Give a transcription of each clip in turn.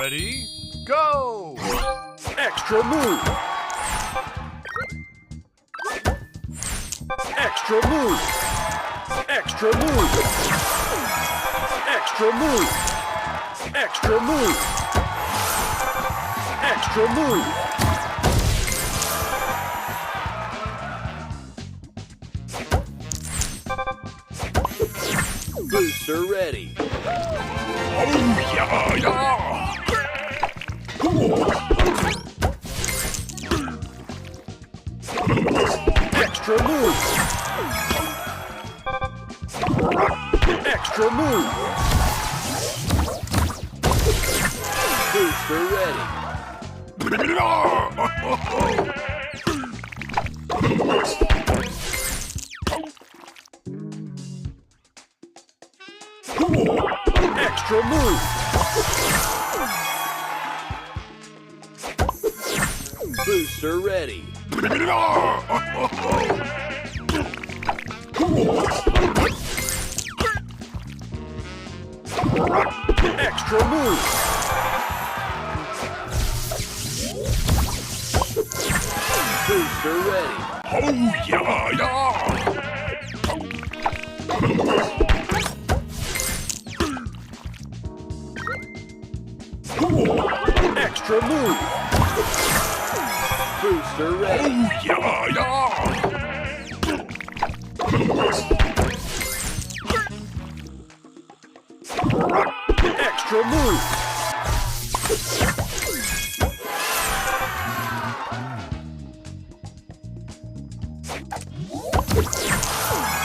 Ready, go! Extra move. Extra move. Extra move. Extra move. Extra move. Extra move. Booster ready. Oh, yeah, yeah! Extra move. Extra move. Booster ready. Extra move. Booster ready. Extra move. Booster ready. Oh, yeah, yeah! Extra move. Booster ready. Oh, yeah, yeah! Extra move.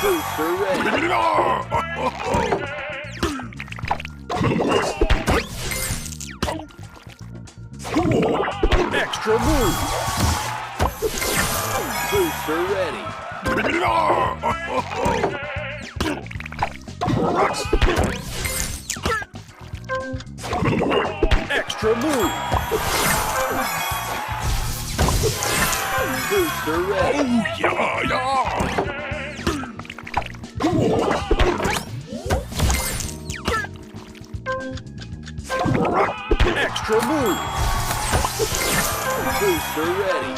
Booster ready. Extra move. Booster ready. Extra move. Booster ready. Oh, yeah, yeah! Extra move. Booster ready.